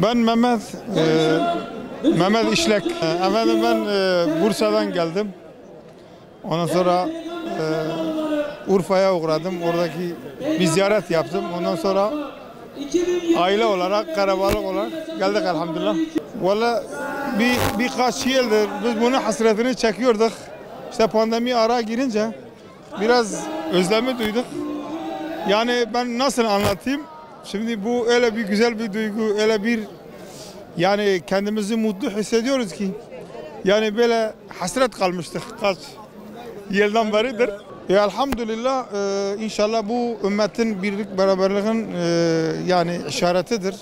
Ben Mehmet İşlek. Efendim ben Bursa'dan geldim. Ondan sonra Urfa'ya uğradım. Oradaki bir ziyaret yaptım. Ondan sonra aile olarak, karabalık olarak geldik elhamdülillah. Valla birkaç yıldır biz bunun hasretini çekiyorduk. İşte pandemi ara girince biraz özlemi duyduk. Yani ben nasıl anlatayım? Şimdi bu öyle bir güzel bir duygu, öyle bir yani kendimizi mutlu hissediyoruz ki yani böyle hasret kalmıştık kaç yıldan beridir. Elhamdülillah inşallah bu ümmetin birlik beraberliğin yani işaretidir.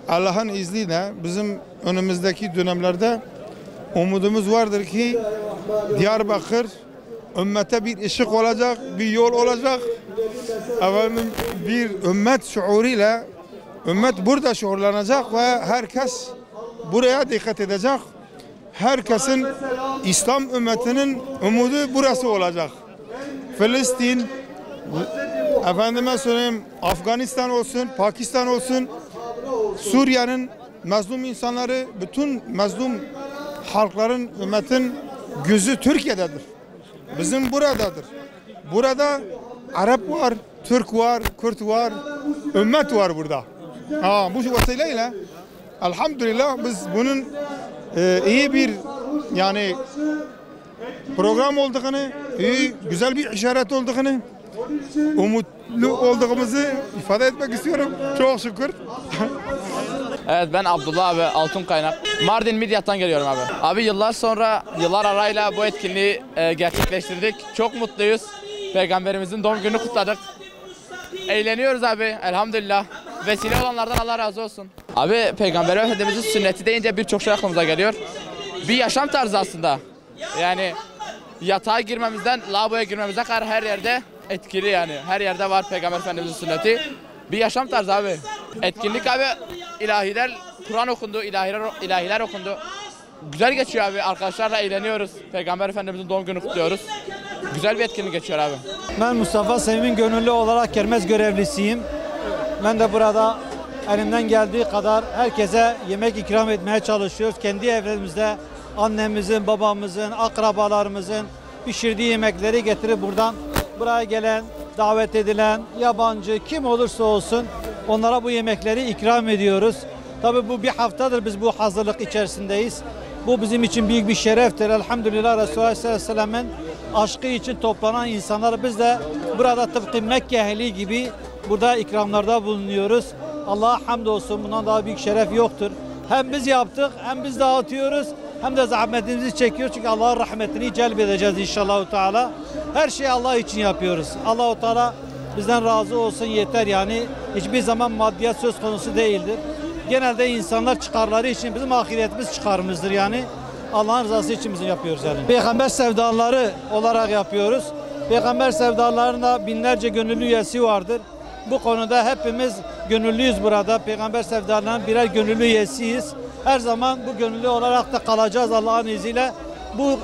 Allah'ın izniyle bizim önümüzdeki dönemlerde umudumuz vardır ki Diyarbakır ümmete bir ışık olacak, bir yol olacak. Efendim bir ümmet şuuruyla ümmet burada şuurlanacak ve herkes buraya dikkat edecek. Herkesin İslam ümmetinin umudu burası olacak. Filistin, efendime söyleyeyim Afganistan olsun, Pakistan olsun, Suriye'nin mazlum insanları, bütün mazlum halkların, ümmetin gözü Türkiye'dedir. Bizim buradadır. Burada Arap var, Türk var, Kürt var, ümmet var burada. Bu vesileyle elhamdülillah biz bunun iyi bir yani program olduğunu, iyi, güzel bir işaret olduğunu, umutlu olduğumuzu ifade etmek istiyorum. Çok şükür. Evet, ben Abdullah abi, Altın Kaynak. Mardin Midyat'tan geliyorum abi. Abi yıllar arayla bu etkinliği gerçekleştirdik. Çok mutluyuz. Peygamberimizin doğum gününü kutladık. Eğleniyoruz abi elhamdülillah. Vesile olanlardan Allah razı olsun. Abi Peygamber Efendimizin sünneti deyince birçok şey aklımıza geliyor. Bir yaşam tarzı aslında. Yani yatağa girmemizden lavaboya girmemize kadar her yerde etkili yani. Her yerde var Peygamber Efendimizin sünneti. Bir yaşam tarzı abi. Etkinlik abi ilahiler, Kur'an okundu, ilahiler okundu. Güzel geçiyor abi. Arkadaşlarla eğleniyoruz. Peygamber Efendimizin doğum gününü kutluyoruz. Güzel bir etkinlik geçiyor abi. Ben Mustafa Sevim'in gönüllü olarak kermes görevlisiyim. Ben de burada elimden geldiği kadar herkese yemek ikram etmeye çalışıyoruz. Kendi evlerimizde annemizin, babamızın, akrabalarımızın pişirdiği yemekleri getirip buraya gelen, davet edilen, yabancı kim olursa olsun onlara bu yemekleri ikram ediyoruz. Tabii bu bir haftadır biz bu hazırlık içerisindeyiz. Bu bizim için büyük bir şereftir. Elhamdülillah Resulullah sallallahu aleyhi ve sellem'in aşkı için toplanan insanlar biz de burada tıpkı Mekke ehli gibi burada ikramlarda bulunuyoruz. Allah'a hamdolsun, bundan daha büyük şeref yoktur. Hem biz yaptık, hem biz dağıtıyoruz, hem de zahmetimizi çekiyoruz. Çünkü Allah'ın rahmetini celbedeceğiz inşallah Teala. Her şeyi Allah için yapıyoruz. Allah-u Teala bizden razı olsun yeter yani. Hiçbir zaman maddiyat söz konusu değildir. Genelde insanlar çıkarları için bizim ahiretimiz çıkarımızdır yani. Allah'ın rızası için biz yapıyoruz yani. Peygamber sevdaları olarak yapıyoruz. Peygamber sevdalarında binlerce gönüllü üyesi vardır. Bu konuda hepimiz gönüllüyüz burada. Peygamber sevdalarının birer gönüllü üyesiyiz. Her zaman bu gönüllü olarak da kalacağız Allah'ın izniyle. Bu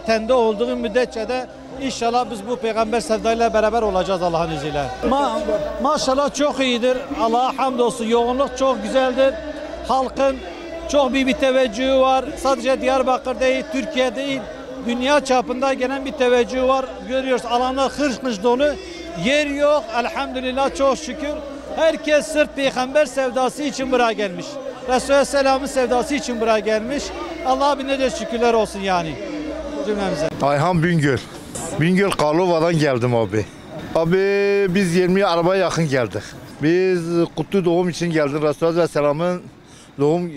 tende olduğu müddetçe de İnşallah biz bu peygamber sevdayla beraber olacağız Allah'ın izniyle. Maşallah çok iyidir. Allah'a hamdolsun. Yoğunluk çok güzeldir. Halkın çok büyük bir teveccühü var. Sadece Diyarbakır değil, Türkiye değil, dünya çapında gelen bir teveccühü var. Görüyoruz alanlar hırç dolu. Yer yok. Elhamdülillah çok şükür. Herkes sırf peygamber sevdası için buraya gelmiş. Resulullah Selam'ın sevdası için buraya gelmiş. Allah'a binlerce şükürler olsun yani cümlemize. Ayhan Bingöl Karlova'dan geldim abi. Abi biz 20 arabaya yakın geldik. Biz kutlu doğum için geldik. Resulullah Selam'ın doğum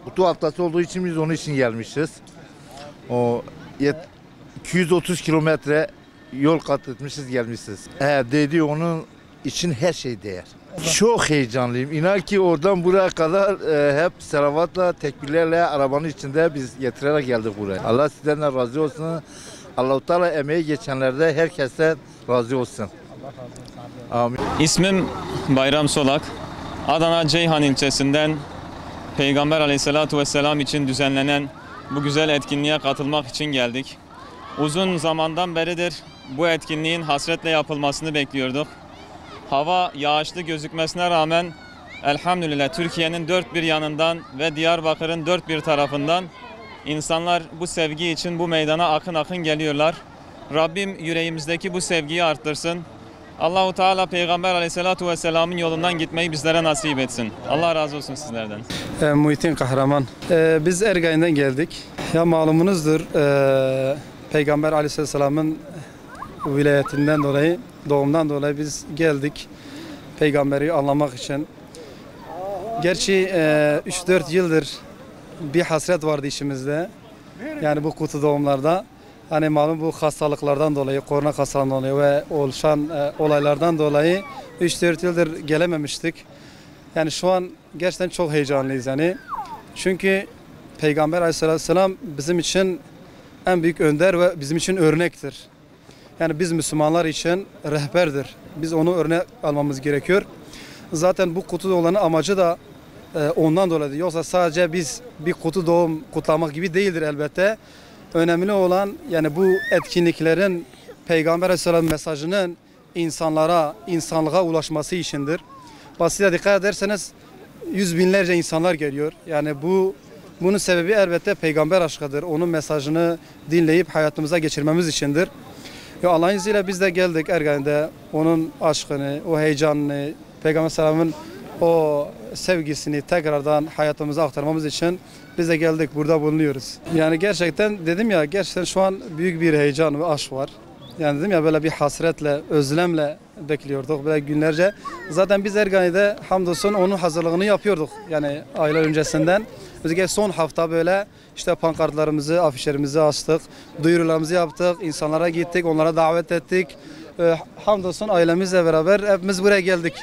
kutlu haftası olduğu için biz onun için gelmişiz. O 230 kilometre yol kat etmişiz gelmişiz. Dedi onun için her şey değer. Çok heyecanlıyım. İnan ki oradan buraya kadar hep selavatla, tekbirlerle arabanın içinde biz getirerek geldik buraya. Allah sizden de razı olsun. Allah-u Teala emeği geçenlerde herkese razı olsun. Amin. İsmim Bayram Solak. Adana Ceyhan ilçesinden Peygamber Aleyhisselatü Vesselam için düzenlenen bu güzel etkinliğe katılmak için geldik. Uzun zamandan beridir bu etkinliğin hasretle yapılmasını bekliyorduk. Hava yağışlı gözükmesine rağmen elhamdülillah Türkiye'nin dört bir yanından ve Diyarbakır'ın dört bir tarafından insanlar bu sevgi için bu meydana akın akın geliyorlar. Rabbim yüreğimizdeki bu sevgiyi arttırsın. Allahu Teala Peygamber Aleyhisselatu Vesselam'ın yolundan gitmeyi bizlere nasip etsin. Allah razı olsun sizlerden. Muhittin Kahraman. Biz Ergay'dan geldik. Ya malumunuzdur Peygamber Aleyhisselam'ın vilayetinden dolayı, doğumdan dolayı biz geldik. Peygamberi anlamak için. Gerçi 3-4 yıldır bir hasret vardı işimizde. Yani bu kutu doğumlarda. Hani malum bu hastalıklardan dolayı, korona hastalığından dolayı ve oluşan olaylardan dolayı 3-4 yıldır gelememiştik. Yani şu an gerçekten çok heyecanlıyız yani. Çünkü Peygamber Aleyhisselam bizim için en büyük önder ve bizim için örnektir. Yani biz Müslümanlar için rehberdir. Biz onu örnek almamız gerekiyor. Zaten bu kutu doğumunun amacı da ondan dolayı. Yoksa sadece biz bir kutu doğum kutlamak gibi değildir elbette. Önemli olan yani bu etkinliklerin Peygamber Aleyhisselam mesajının insanlara, insanlığa ulaşması içindir. Basite dikkat ederseniz yüz binlerce insanlar geliyor. Yani bunun sebebi elbette peygamber aşkıdır. Onun mesajını dinleyip hayatımıza geçirmemiz içindir. Allah'ın izniyle biz de geldik Ergani'de onun aşkını, o heyecanını, Peygamber Aleyhisselam'ın o sevgisini tekrardan hayatımıza aktarmamız için biz de geldik, burada bulunuyoruz. Yani gerçekten dedim ya, gerçekten şu an büyük bir heyecan ve aşk var. Yani dedim ya, böyle bir hasretle, özlemle bekliyorduk böyle günlerce. Zaten biz Ergani'de hamdolsun onun hazırlığını yapıyorduk. Yani aylar öncesinden. Özellikle son hafta böyle işte pankartlarımızı, afişlerimizi astık, duyurularımızı yaptık, insanlara gittik, onlara davet ettik. Hamdolsun ailemizle beraber hepimiz buraya geldik.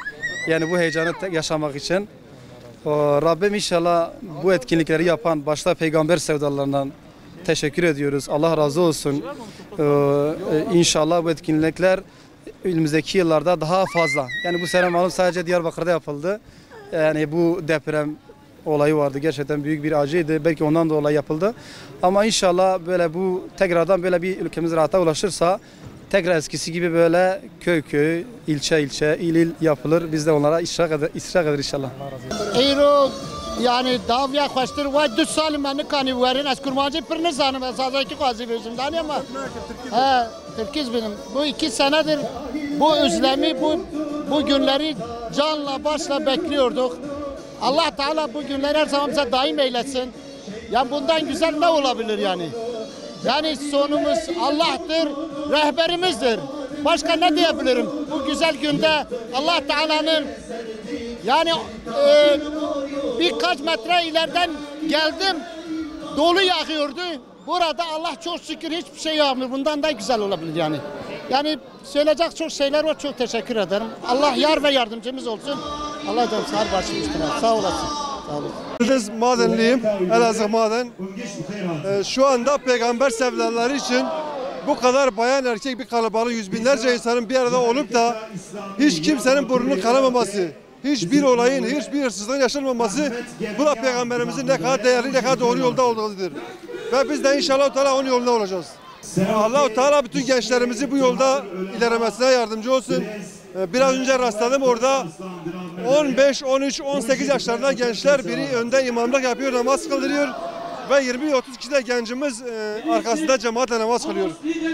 Yani bu heyecanı yaşamak için. Rabbim inşallah bu etkinlikleri yapan başta peygamber sevdalarından teşekkür ediyoruz. Allah razı olsun. İnşallah bu etkinlikler önümüzdeki yıllarda daha fazla. Yani bu sene malum sadece Diyarbakır'da yapıldı. Yani bu deprem olayı vardı. Gerçekten büyük bir acıydı. Belki ondan dolayı yapıldı. Ama inşallah böyle bu tekrardan böyle bir ülkemiz rahata ulaşırsa tekrar eskisi gibi böyle köy köy, ilçe ilçe, il il yapılır. Biz de onlara iştirak eder inşallah. Euro yani davya koştur ve 4 salim beni kanı verin az kurmancı bir ne zanım asaza ki qazi bizim dani ama ha Türkiz benim bu 2 senedir bu özlemi bu günleri canla başla bekliyorduk. Allah Teala bu günleri her zaman bize daim eylesin. Yani bundan güzel ne olabilir yani? Yani sonumuz Allah'tır, rehberimizdir. Başka ne diyebilirim? Bu güzel günde Allah Teala'nın yani birkaç metre ileriden geldim, dolu yağıyordu. Burada Allah çok şükür hiçbir şey yağmıyor. Bundan da güzel olabilir yani. Yani söyleyecek çok şeyler var. Çok teşekkür ederim. Allah yar ve yardımcımız olsun. Allah canım sağ başımızdır. Sağ olasın. Sağ olasın. Yıldız Madenliyim, Elazığ Maden. Şu anda peygamber sevdaları için bu kadar bayan erkek bir kalabalık, yüz binlerce insanın bir arada olup da hiç kimsenin burnunun kanamaması, hiçbir olayın, hiçbir hırsızlığın yaşanmaması, bu da peygamberimizin ne kadar değerli, ne kadar doğru yolda olduğudur. Ve biz de inşallah Teala onun yolunda olacağız. Allah-u Teala bütün gençlerimizi bu yolda ilerlemesine yardımcı olsun. Biraz önce rastladım orada 15, 13, 18 yaşlarında gençler, biri önde imamlık yapıyor, namaz kıldırıyor ve 20-30 kişi de gencimiz arkasında cemaatle namaz kılıyor.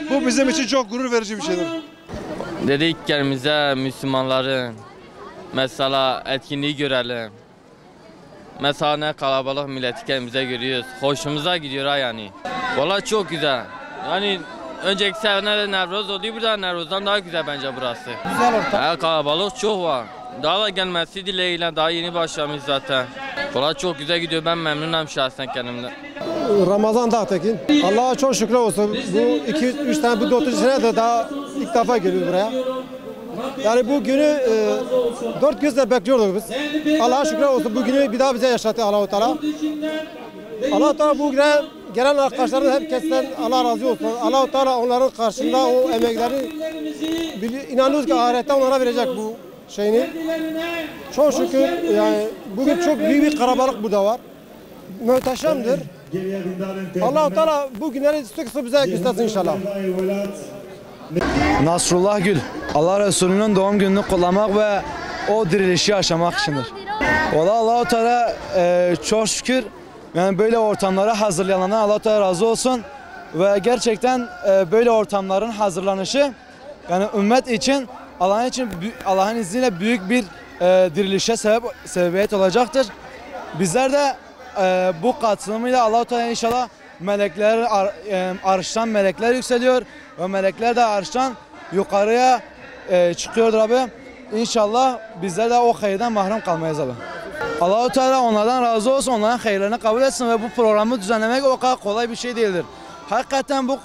Bu bizim için çok gurur verici bir şeydir. Dedik kendimize Müslümanların mesela etkinliği görelim. Mesela ne kalabalık milleti kendimize görüyoruz. Hoşumuza gidiyor ha yani. Vallahi çok güzel. Yani önceki senelerde Nevruz oluyor, burada Nevruz'dan daha güzel bence burası. Güzel ortam. Kalabalık çok var. Daha da gelmesi dileğiyle, daha yeni başlamış zaten. Vallahi çok güzel gidiyor, ben memnunum şahsen kendimden. Ramazan Dağtekin. Allah'a çok şükür olsun. Bu 2-3 tane, bu 4. sene de daha ilk defa geliyor buraya. Yani bu günü 4 gözle bekliyorduk biz. Allah'a şükür olsun, bu günü bir daha bize yaşattı Allah-u Teala. Allah-u Teala bu güne gelen arkadaşların herkesten Allah razı olsun. Allah-u Teala onların karşında o emekleri inanıyoruz ki ahirette onlara verecek bu şeyini. Çok şükür yani bugün çok büyük bir kalabalık burada var. Muhteşemdir. Allah-u Teala bu günleri sık sık bize göstersin inşallah. Nasrullah Gül. Allah Resulü'nün doğum gününü kutlamak ve o dirilişi yaşamak içindir. Valla Allah-u Teala çok şükür yani böyle ortamlara hazırlayanlardan Allah-u Teala razı olsun. Ve gerçekten böyle ortamların hazırlanışı yani ümmet için Allah'ın izniyle büyük bir dirilişe sebebiyet olacaktır. Bizler de bu katılımıyla Allah-u Teala inşallah arştan melekler yükseliyor ve melekler de arştan yukarıya çıkıyordur abi. İnşallah bizler de o hayırdan mahrum kalmayız abi. Allah-u Teala onlardan razı olsun, onların hayırlarını kabul etsin ve bu programı düzenlemek o kadar kolay bir şey değildir. Hakikaten bu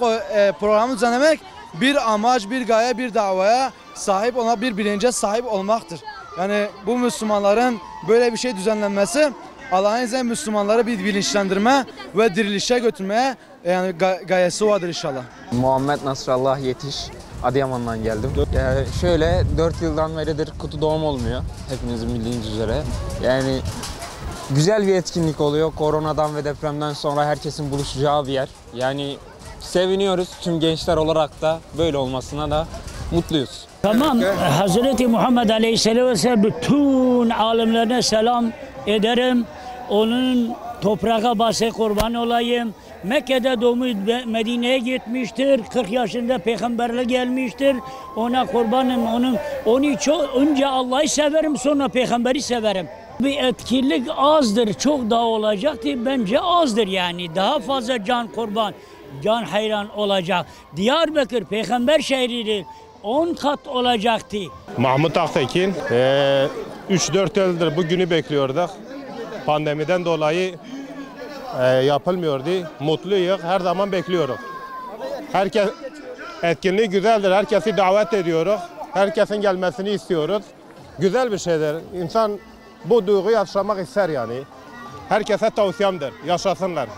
programı düzenlemek bir amaç, bir gaye, bir davaya sahip olmak, bir bilince sahip olmaktır. Yani bu Müslümanların böyle bir şey düzenlenmesi Allah'ın izniyle Müslümanları bir bilinçlendirme ve dirilişe götürmeye yani gayesi vardır inşallah. Muhammed Nasrallah Yetiş, Adıyaman'dan geldim. Şöyle 4 yıldan beridir kutu doğum olmuyor hepinizin bildiğiniz üzere. Yani güzel bir etkinlik oluyor. Koronadan ve depremden sonra herkesin buluşacağı bir yer. Yani seviniyoruz. Tüm gençler olarak da böyle olmasına da mutluyuz. Tamam. Hazreti Muhammed Aleyhisselam ve bütün alimlerine selam ederim. Onun toprağa bası kurban olayım. Mekke'de doğmuş, Medine'ye gitmiştir. 40 yaşında peygamberle gelmiştir. Ona kurbanım. Onu çok önce Allah'ı severim, sonra peygamberi severim. Bir etkinlik azdır, çok daha olacaktı. Bence azdır yani. Daha fazla can kurban, can hayran olacak. Diyarbakır peygamber şehridir. 10 kat olacaktı. Mahmut Aktekin, 3-4 yıldır bu günü bekliyorduk. Pandemiden dolayı yapılmıyordu. Mutluyuz, her zaman bekliyoruz. Herkes etkinlik güzeldir, herkesi davet ediyoruz. Herkesin gelmesini istiyoruz. Güzel bir şeydir. İnsan bu duyguyu yaşamak ister yani. Herkese tavsiyemdir, yaşasınlar.